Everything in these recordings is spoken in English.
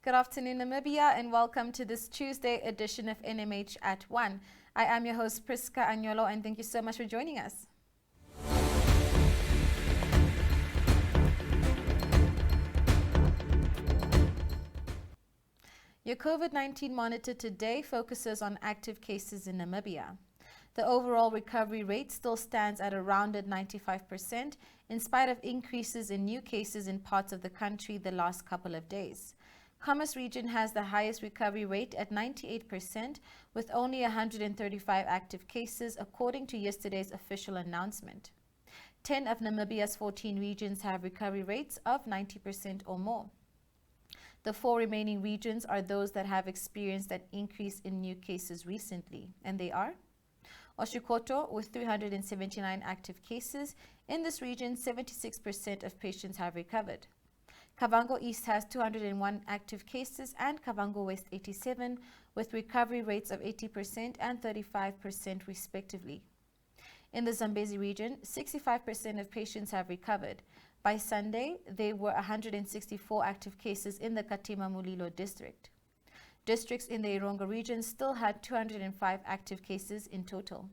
Good afternoon, Namibia, and welcome to this Tuesday edition of NMH at 1. I am your host, Priska Agnolo, and thank you so much for joining us. Your COVID-19 monitor today focuses on active cases in Namibia. The overall recovery rate still stands at around 95%, in spite of increases in new cases in parts of the country the last couple of days. Commerce region has the highest recovery rate at 98%, with only 135 active cases, according to yesterday's official announcement. 10 of Namibia's 14 regions have recovery rates of 90% or more. The 4 remaining regions are those that have experienced an increase in new cases recently, and they are Oshikoto with 379 active cases. In this region, 76% of patients have recovered. Kavango East has 201 active cases and Kavango West 87, with recovery rates of 80% and 35% respectively. In the Zambezi region, 65% of patients have recovered. By Sunday, there were 164 active cases in the Katima Mulilo district. Districts in the Ironga region still had 205 active cases in total.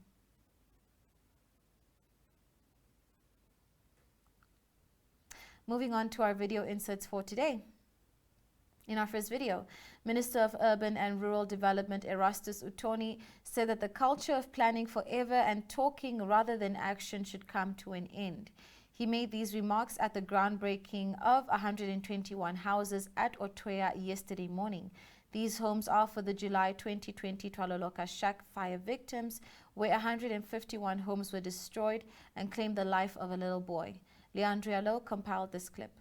Moving on to our video inserts for today. In our first video, Minister of Urban and Rural Development Erastus Uthoni said that the culture of planning forever and talking rather than action should come to an end. He made these remarks at the groundbreaking of 121 houses at Otwea yesterday morning. These homes are for the July 2020 Twaloloka Shack fire victims, where 151 homes were destroyed and claimed the life of a little boy. Leandria Lowe compiled this clip.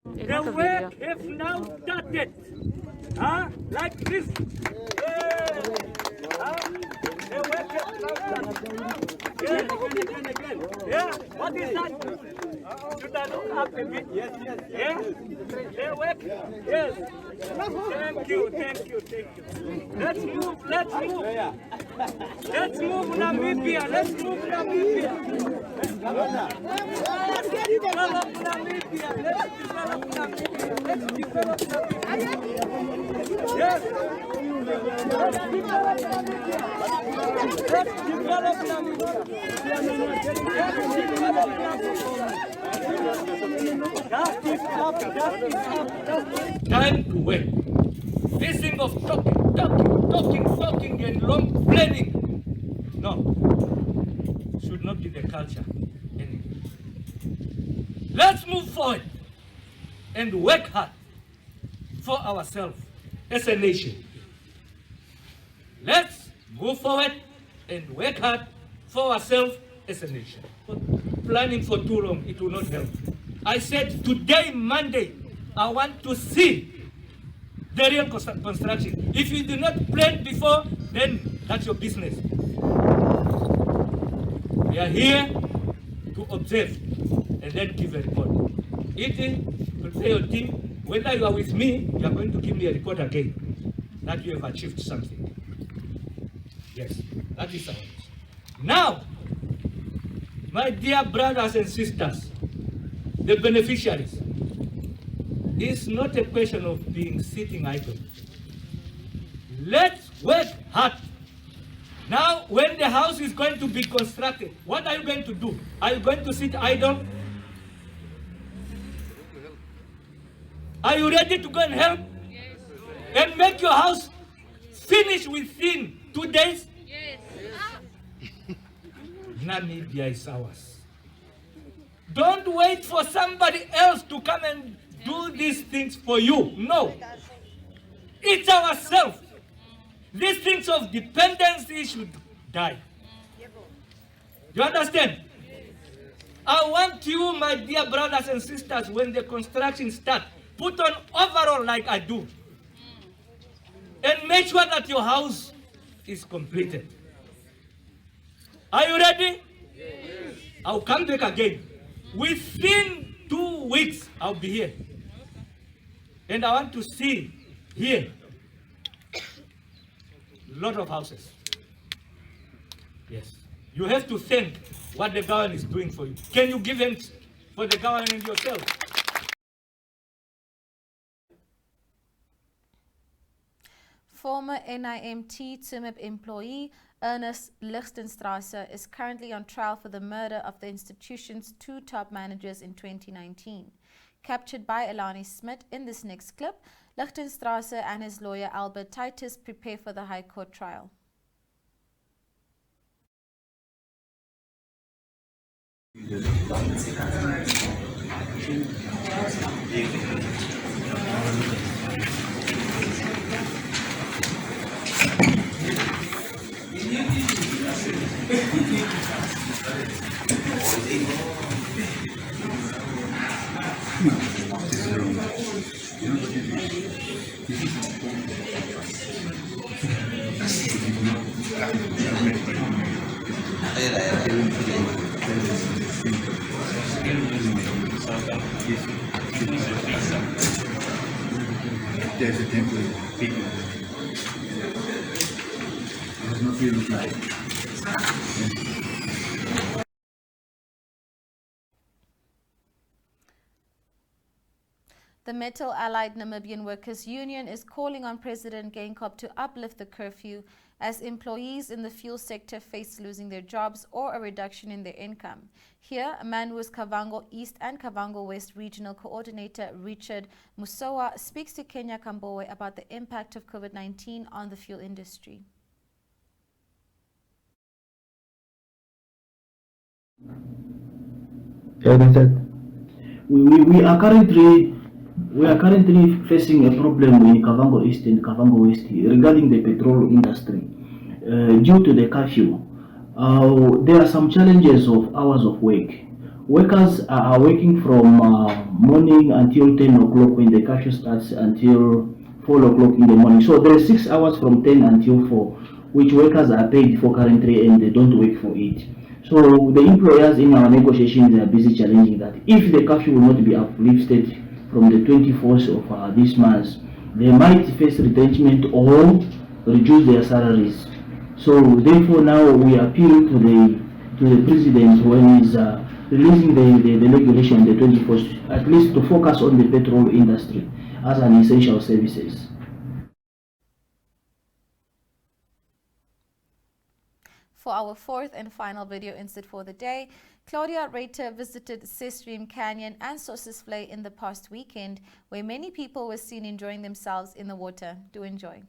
The work have now started, like this. The work have now started. Again. Yeah, what is that? You don't look up a bit. Yes. Yeah, the work. Yes. Thank you. Let's move. Let's move, Namibia. Let's develop Namibia. Let's develop Namibia. Yes. Let's develop Namibia. Time to work. This thing of talking and long planning, no, should not be the culture anymore. Let's move forward and work hard for ourselves as a nation. Let's move forward and work hard for ourselves as a nation. Planning for too long, it will not help. I said today, Monday, I want to see the real construction. If you do not plan before, then that's your business. We are here to observe and then give a report. Eating, prepare your team. Whether you are with me, you are going to give me a report again that you have achieved something. Yes, that is ours. Now, my dear brothers and sisters, the beneficiaries, it's not a question of being sitting idle. Let's work hard. Now, when the house is going to be constructed, what are you going to do? Are you going to sit idle? Are you ready to go and help? Yes. And make your house finish within 2 days? Yes. Namibia is ours. Don't wait for somebody else to come and do these things for you. No. It's ourselves. These things of dependency should die. You understand? I want you, my dear brothers and sisters, when the construction starts, put on overall like I do. And make sure that your house is completed. Are you ready? Yes. I'll come back again. Within 2 weeks, I'll be here. And I want to see here a lot of houses. Yes. You have to think what the government is doing for you. Can you give them for the government yourself? Former NIMT TUMIP employee Ernest Lichtenstrasse is currently on trial for the murder of the institution's 2 top managers in 2019. Captured by Elani Smith in this next clip, Lichtenstrasse and his lawyer Albert Titus prepare for the High Court trial. There's a temporary people. There's no feeling like. The Metal Allied Namibian Workers Union is calling on President Geingob to uplift the curfew as employees in the fuel sector face losing their jobs or a reduction in their income. Here, Manwu's Kavango East and Kavango West Regional Coordinator Richard Musowa speaks to Kenya Kambowe about the impact of COVID-19 on the fuel industry. We are currently facing a problem in Kavango East and Kavango West regarding the petrol industry due to the curfew. There are some challenges of hours of work. Workers are working from morning until 10 o'clock when the curfew starts until 4 o'clock in the morning. So there are 6 hours from 10 until 4, which workers are paid for currently and they don't work for it. So the employers in our negotiations are busy challenging that. If the curfew will not be uplifted from the 24th of this month, they might face retrenchment or reduce their salaries. So therefore now we appeal to the president when he's releasing the regulation on the 24th, at least to focus on the petrol industry as an essential services. For our 4th and final video insert for the day, Claudia Reiter visited Sesrim Canyon and Sources Flay in the past weekend, where many people were seen enjoying themselves in the water. Do enjoy.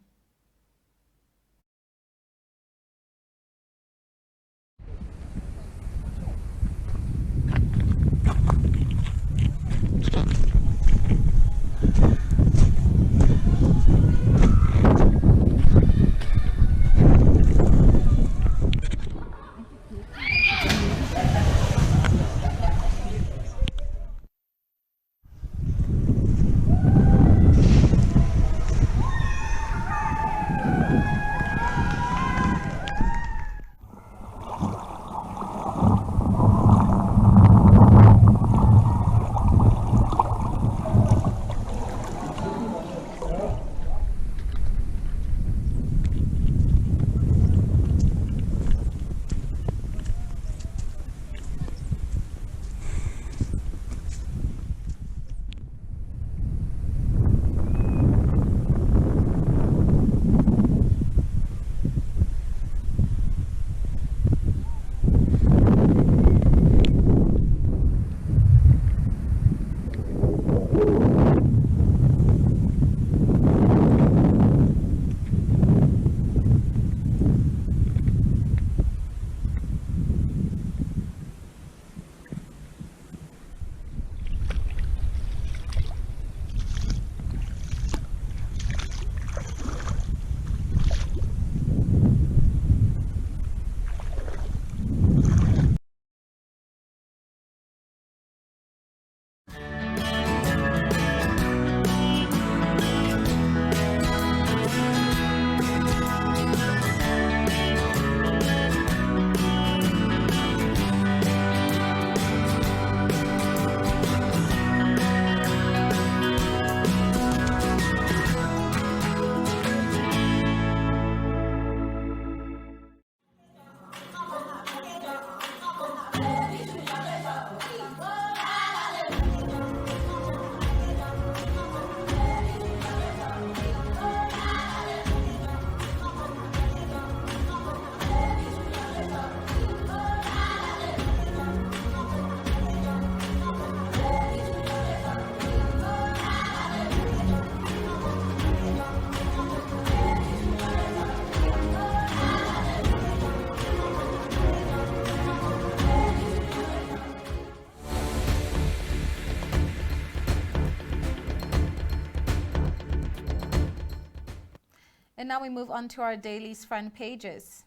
And now we move on to our daily's front pages.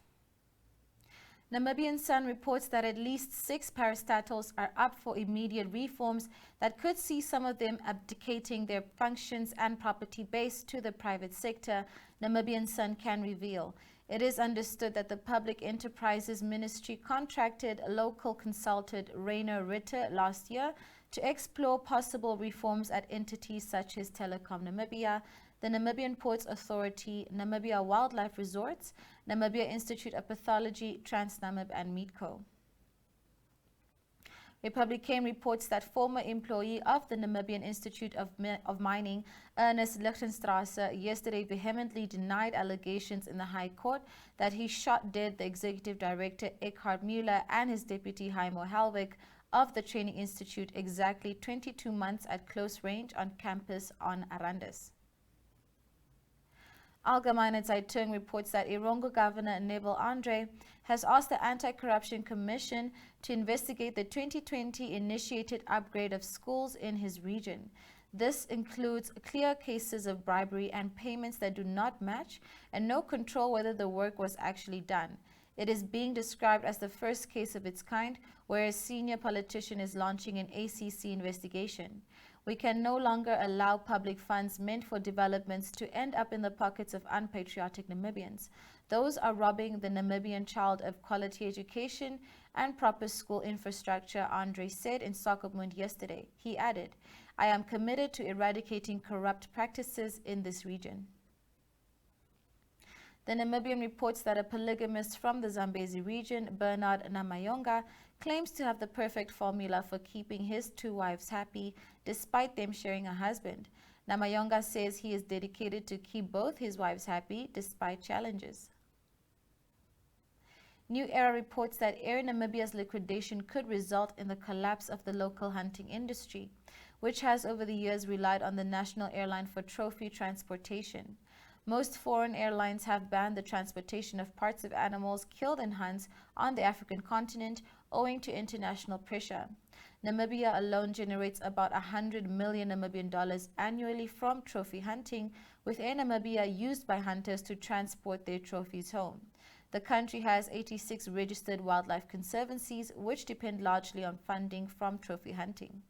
Namibian Sun reports that at least 6 parastatals are up for immediate reforms that could see some of them abdicating their functions and property base to the private sector, Namibian Sun can reveal. It is understood that the Public Enterprises Ministry contracted local consultant Rainer Ritter last year to explore possible reforms at entities such as Telecom Namibia, the Namibian Ports Authority, Namibia Wildlife Resorts, Namibia Institute of Pathology, TransNamib, and Meetco. Republican reports that former employee of the Namibian Institute of Mining, Ernest Lichtenstrasse, yesterday vehemently denied allegations in the High Court that he shot dead the executive director Eckhard Müller and his deputy Heimo Helwig of the Training Institute exactly 22 months at close range on campus on Arandis. Allgemeine Zeitung reports that Irongo Governor Neville Andre has asked the Anti-Corruption Commission to investigate the 2020 initiated upgrade of schools in his region. This includes clear cases of bribery and payments that do not match and no control whether the work was actually done. It is being described as the first case of its kind where a senior politician is launching an ACC investigation. We can no longer allow public funds meant for developments to end up in the pockets of unpatriotic Namibians. Those are robbing the Namibian child of quality education and proper school infrastructure, Andre said in Sokopmund yesterday. He added, "I am committed to eradicating corrupt practices in this region." The Namibian reports that a polygamist from the Zambezi region, Bernard Namayonga, claims to have the perfect formula for keeping his 2 wives happy despite them sharing a husband. Namayonga says he is dedicated to keep both his wives happy despite challenges. New Era reports that Air Namibia's liquidation could result in the collapse of the local hunting industry, which has over the years relied on the national airline for trophy transportation. Most foreign airlines have banned the transportation of parts of animals killed in hunts on the African continent owing to international pressure. Namibia alone generates about 100 million Namibian dollars annually from trophy hunting, with Air Namibia used by hunters to transport their trophies home. The country has 86 registered wildlife conservancies, which depend largely on funding from trophy hunting.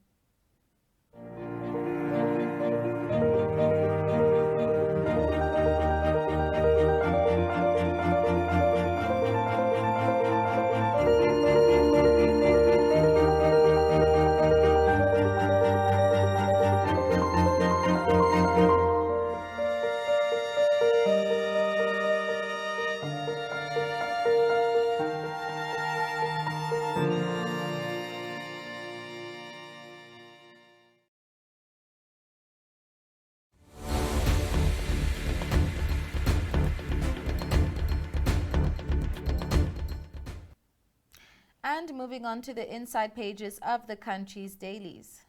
And moving on to the inside pages of the country's dailies.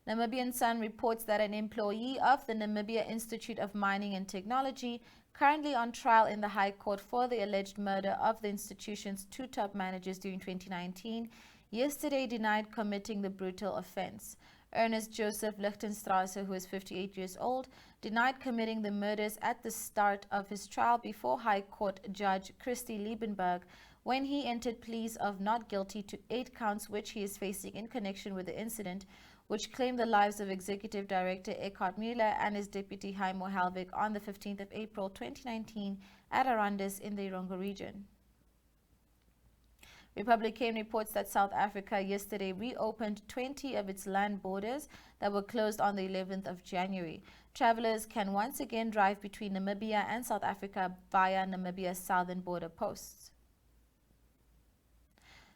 Namibian Sun reports that an employee of the Namibia Institute of Mining and Technology, currently on trial in the High Court for the alleged murder of the institution's 2 top managers during 2019, yesterday denied committing the brutal offense. Ernest Joseph Lichtenstrasse, who is 58 years old, denied committing the murders at the start of his trial before High Court Judge Christy Liebenberg, when he entered pleas of not guilty to 8 counts which he is facing in connection with the incident, which claimed the lives of Executive Director Eckhard Müller and his deputy Heimo Helwig on the 15th of April 2019 at Arandis in the Irongo region. Republican reports that South Africa yesterday reopened 20 of its land borders that were closed on the 11th of January. Travelers can once again drive between Namibia and South Africa via Namibia's southern border posts.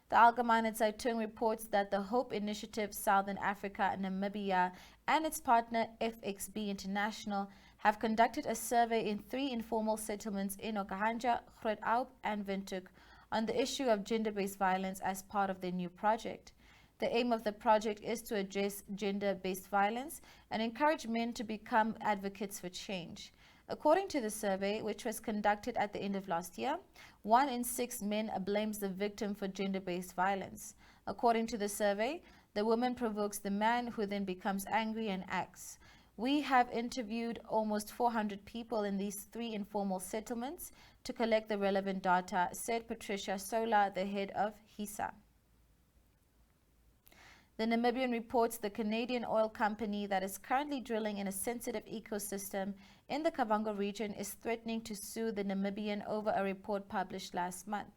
The Allgemeine Zeitung reports that the Hope Initiative Southern Africa, Namibia, and its partner FXB International have conducted a survey in 3 informal settlements in Okahanja, Groot-Aub, and Windhoek on the issue of gender-based violence as part of their new project. The aim of the project is to address gender-based violence and encourage men to become advocates for change. According to the survey, which was conducted at the end of last year, 1 in 6 men blames the victim for gender-based violence. According to the survey, the woman provokes the man, who then becomes angry and acts. We have interviewed almost 400 people in these 3 informal settlements to collect the relevant data, said Patricia Sola, the head of HISA. The Namibian reports the Canadian oil company that is currently drilling in a sensitive ecosystem in the Kavango region is threatening to sue the Namibian over a report published last month.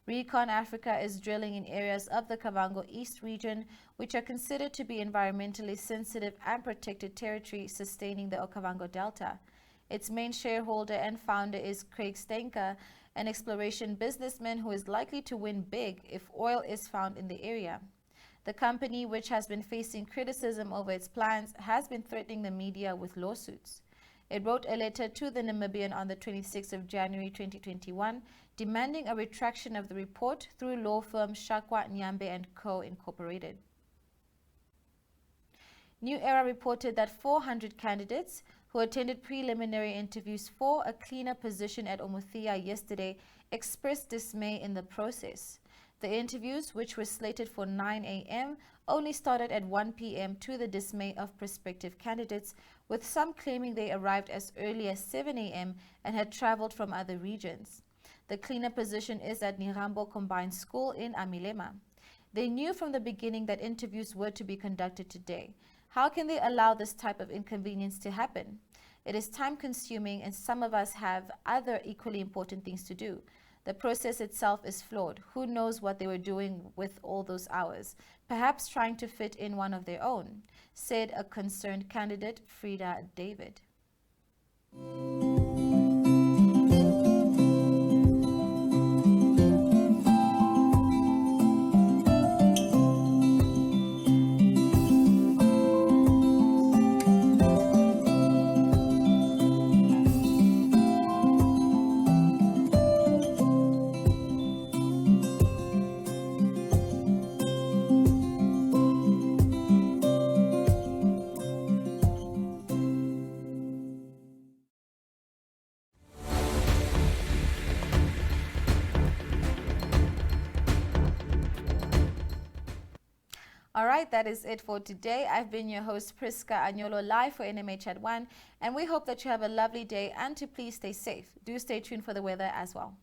Recon Africa is drilling in areas of the Kavango East region, which are considered to be environmentally sensitive and protected territory sustaining the Okavango Delta. Its main shareholder and founder is Craig Stenker, an exploration businessman who is likely to win big if oil is found in the area. The company, which has been facing criticism over its plans, has been threatening the media with lawsuits. It wrote a letter to the Namibian on the 26th of January 2021, demanding a retraction of the report through law firm Shakwa Nyambe & Co. Incorporated. New Era reported that 400 candidates who attended preliminary interviews for a cleaner position at Umuthia yesterday expressed dismay in the process. The interviews, which were slated for 9 a.m., only started at 1 p.m. to the dismay of prospective candidates, with some claiming they arrived as early as 7 a.m. and had traveled from other regions. The cleaner position is at Nirambo Combined School in Amilema. They knew from the beginning that interviews were to be conducted today. How can they allow this type of inconvenience to happen? It is time-consuming, and some of us have other equally important things to do. The process itself is flawed. Who knows what they were doing with all those hours? Perhaps trying to fit in one of their own, said a concerned candidate, Frida David. All right, that is it for today. I've been your host, Priska Anyolo, live for NMH at 1, and we hope that you have a lovely day and to please stay safe. Do stay tuned for the weather as well.